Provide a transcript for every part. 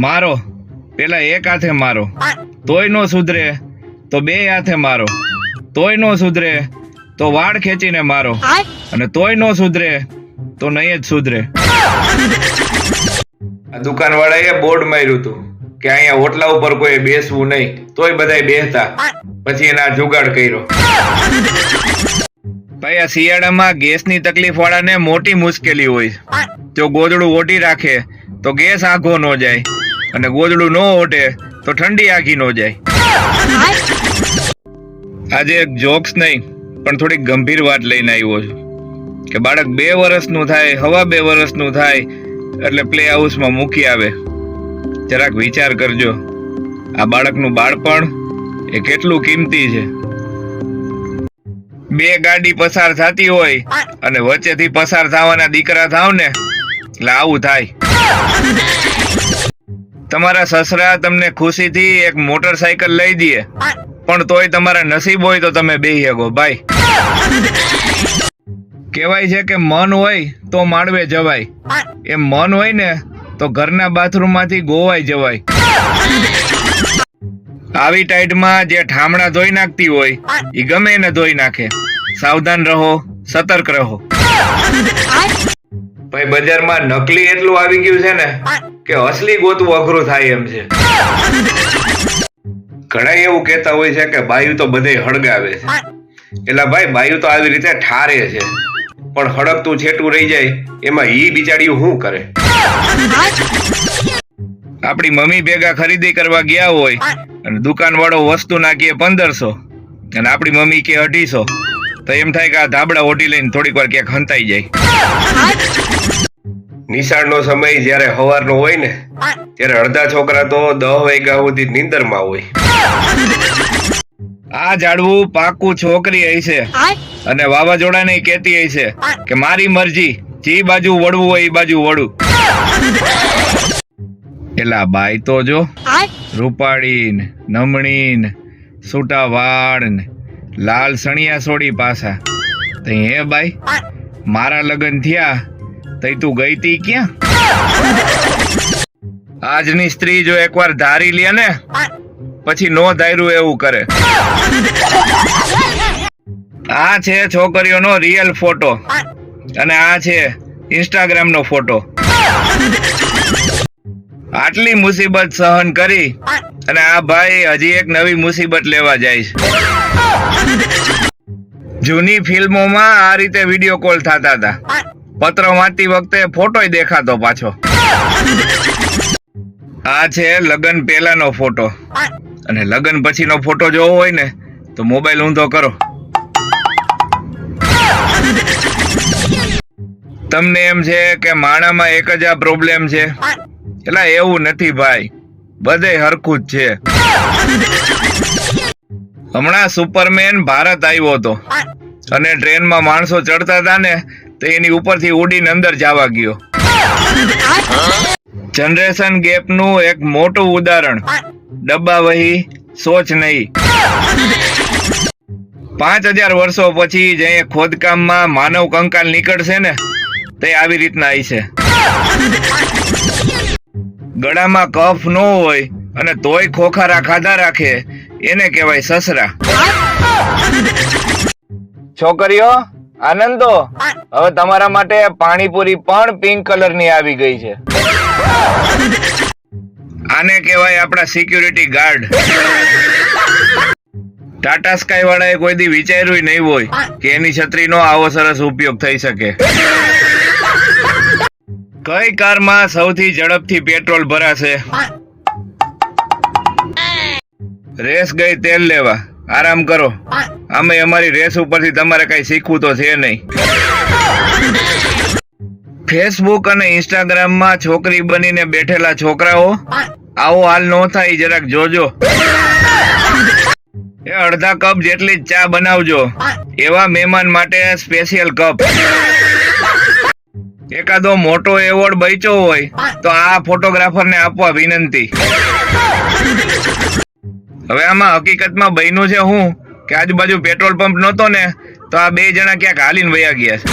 મારો પેલા એક હાથે મારો તોય નો સુધરે તો બે હાથે મારો તોય નો સુધરે તો વાળ ખેંચીને મારો અને તોય નો સુધરે તો નહીં જ સુધરે. આ દુકાનવાળાએ બોર્ડ માર્યું હતું કે અહીંયા ઓટલા ઉપર કોઈ બેસવું નહીં, તોય બધાય બેસતા. પછી એના જુગાડ કર્યો. ભાઈ આ શિયાળામાં ગેસની તકલીફ વાળાને મોટી મુશ્કેલી હોય. જો ગોદડું ઓઢી રાખે તો ગેસ આઘો ન જાય અને ગોદડું ન ઓઢે તો ઠંડી આઘી ન જાય. આજે એક જોક્સ નહીં પણ થોડીક ગંભીર વાત લઈને આવ્યો છું કે બાળક 2 વર્ષનું થાય, હવા 2 વર્ષનું થાય એટલે પ્લે હાઉસમાં મૂકી આવે. જરાક વિચાર કરજો, આ બાળકનું બાળપણ એ કેટલું કિંમતી છે. 2 ગાડી પસાર થતી હોય અને વચ્ચેથી પસાર થવાના દીકરા થાવ ને એટલે આવું થાય. તમારા સસરા તમને ખુશીથી એક મોટરસાયકલ લઈ દે પણ તોય તમારા નસીબ હોય તો તમે બેહી શકો. ભાઈ કહેવાય છે કે મન હોય તો માળવે જવાય, એમ મન હોય ને તો ઘરના બાથરૂમમાંથી ગોવાઈ જવાય. આવી ટાઈટમાં જે ઠામણા ધોઈ નાખતી હોય એ ગમે એને ધોઈ નાખે. સાવધાન રહો, સતર્ક રહો. ભાઈ બજારમાં નકલી એટલું આવી ગયું છે ને કે અસલી ગોતવું અઘરું થાય એમ છે. ઘણા એવું કહેતા હોય છે કે બાયું તો બધે હળગાવે છે. એટલે ભાઈ બાયું તો આવી રીતે ઠારે છે પણ હળગતું છેટું રહી જાય એમાં ઈ બિચારીઓ શું કરે? આપણી મમ્મી ભેગા ખરીદી કરવા ગયા હોય અને દુકાન વાળો વસ્તુ નાખીએ 1500 અને આપણી મમ્મી કે 250 તો એમ થાય કે આ ધાબળા ઓઢી લઈને થોડીક વાર ક્યાંક હંતાઈ જાય. નિશાળનો સમય જયારે સવારનો હોય ને ત્યારે અડધા છોકરા તો 10 વાગ્યા સુધી નીંદરમાં હોય. આ ઝાડવું પાકું છોકરી હશે અને વાવાઝોડાને કહેતી હશે કે મારી મરજી, જે બાજુ વળવું હોય એ બાજુ વળું. એલા બાઈ તો જો રૂપાળી ને નમણી ને સૂટા વાળ ને લાલ સણિયા સોડી પાછા. તઈ હે બાઈ મારા લગ્ન થયા તઈ તું ગઈ તી ક્યાં? આજની સ્ત્રી જો એકવાર ધારી લે ને પછી નો ધાર્યું એવું કરે. આ છે છોકરીઓનો રિયલ ફોટો અને આ છે ઇન્સ્ટાગ્રામ નો ફોટો. આટલી મુસીબત સહન કરી અને આ ભાઈ હજી એક નવી મુસીબત લેવા જાય છે. જૂની ફિલ્મોમાં આ રીતે વિડીયો કોલ થતા હતા. પત્ર વાંચતી વખતે ફોટોય દેખાતો પાછો. આ છે લગ્ન પહેલાનો ફોટો અને લગ્ન પછીનો ફોટો જોવો હોય ને તો મોબાઈલ ઊંધો કરો. તમને એમ છે કે માણામાં એક જ આ પ્રોબ્લેમ છે? એટલે એવું નથી ભાઈ, બધે હરખું જ છે. હમણાં સુપરમેન ભારત આવ્યો હતો અને ટ્રેનમાં માણસો ચડતા હતા ને તો એની ઉપરથી ઉડીને અંદર જવા ગયો. જનરેશન ગેપનું એક મોટું ઉદાહરણ ડબ્બા વહી સોચ નહીં. 5000 વર્ષો પછી જે ખોદકામમાં માનવ કંકાલ નીકળશે ને તે આવી રીતના હશે. ગળામાં કફ ન હોય અને તોય ખોખારા ખાધા રાખે એને કહેવાય સસરા. છોકરીઓ આનંદો, હવે તમારા માટે પાણીપુરી પણ પિંક કલરની આવી ગઈ છે. આને કહેવાય આપણા સિક્યુરિટી ગાર્ડ. ટાટા સ્કાય વાળાએ કોઈ દી વિચાર્યું નહીં હોય કે એની છત્રીનો આવો સરસ ઉપયોગ થઈ શકે. કઈ કારમાં સૌથી ઝડપથી પેટ્રોલ ભરાશે? રેસ ગઈ તેલ લેવા, આરામ કરો. આમે અમારી રેસ ઉપરથી તમારે કઈ શીખવું તો છે નહીં. ફેસબુક અને ઇન્સ્ટાગ્રામમાં છોકરી બનીને બેઠેલા છોકરાઓ આવો હાલ નો થાય જરાક જોજો. એ અડધા કપ જેટલી જ ચા બનાવજો. એવા મહેમાન માટે સ્પેશિયલ કપ. એકાદો મોટો એવોર્ડ બચ્યો હોય તો આ ફોટોગ્રાફરને આપવા વિનંતી. હવે આમાં હકીકતમાં બન્યું છે હું કે આજુબાજુ પેટ્રોલ પંપ નહોતો ને તો આ 2 જણા ક્યાંક હાલીને વયા ગયા છે.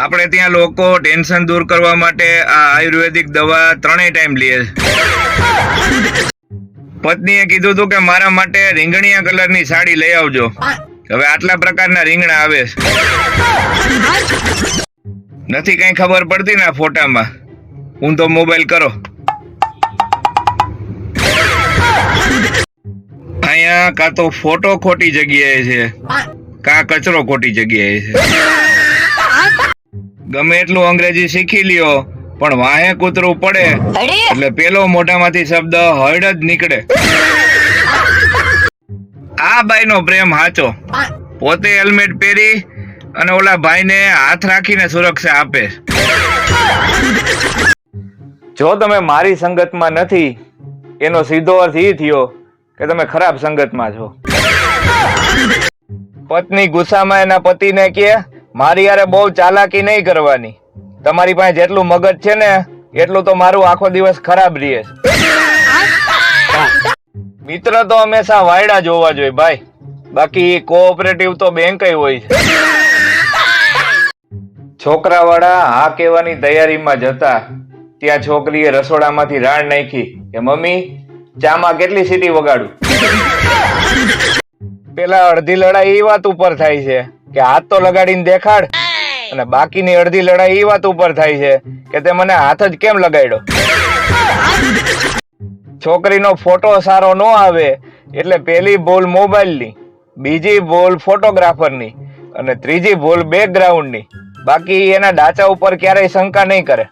આપણે ત્યાં લોકો ટેન્શન દૂર કરવા માટે આ આયુર્વેદિક દવા 3 ટાઈમ લે છે. પત્નીએ કીધું હતું કે મારા માટે રીંગણીયા કલરની સાડી લઈ આવજો. હવે આટલા પ્રકારના રીંગણા આવે છે. નથી કઈ ખબર પડતી ને ફોટામાં. ઊંધો મોબાઈલ કરો. અહીંયા કાં તો ફોટો ખોટી જગ્યાએ છે, કાં કચરો ખોટી જગ્યાએ છે. ગમે એટલું અંગ્રેજી શીખી લ્યો પણ વાહે કૂતરું પડે એટલે પેલો મોઢામાંથી શબ્દ હળ જ નીકળે. આ બાઈનો પ્રેમ હાચો. પોતે હેલ્મેટ પહેરી અને ઓલા ભાઈને હાથ રાખીને સુરક્ષા આપે. જો તમે મારી સંગતમાં નથી એનો સીધો અર્થ એ થયો કે તમે ખરાબ સંગતમાં છો. પત્ની ગુસ્સામાં એના પતિને કહે, મારી યારે બહુ ચાલાકી નહીં કરવાની. તમારી પાસે જેટલું મગજ છે ને એટલું તો મારું આખો દિવસ ખરાબ રહે. મિત્ર તો હંમેશા વાયડા જોવા જોઈએ ભાઈ, બાકી કોઓપરેટિવ તો બેંક હોય છે. છોકરાવાળા હા કહેવાની તૈયારીમાં જતા ત્યાં છોકરીએ રસોડામાંથી રાડ નાખી કે મમ્મી ચામાં કેટલી સીટી વગાડું. પેલા અડધી લડાઈ એ વાત ઉપર થાય છે કે હાથ તો લગાડીને દેખાડ, અને બાકીની અડધી લડાઈ એ વાત ઉપર થાય છે કે તે મને હાથ જ કેમ લગાડ્યો. છોકરીનો ફોટો સારો ન આવે એટલે પેલી ભૂલ મોબાઈલની, બીજી ભૂલ ફોટોગ્રાફરની અને ત્રીજી ભૂલ બેકગ્રાઉન્ડની. બાકી એના ડાચા ઉપર ક્યારેય શંકા નહીં કરે.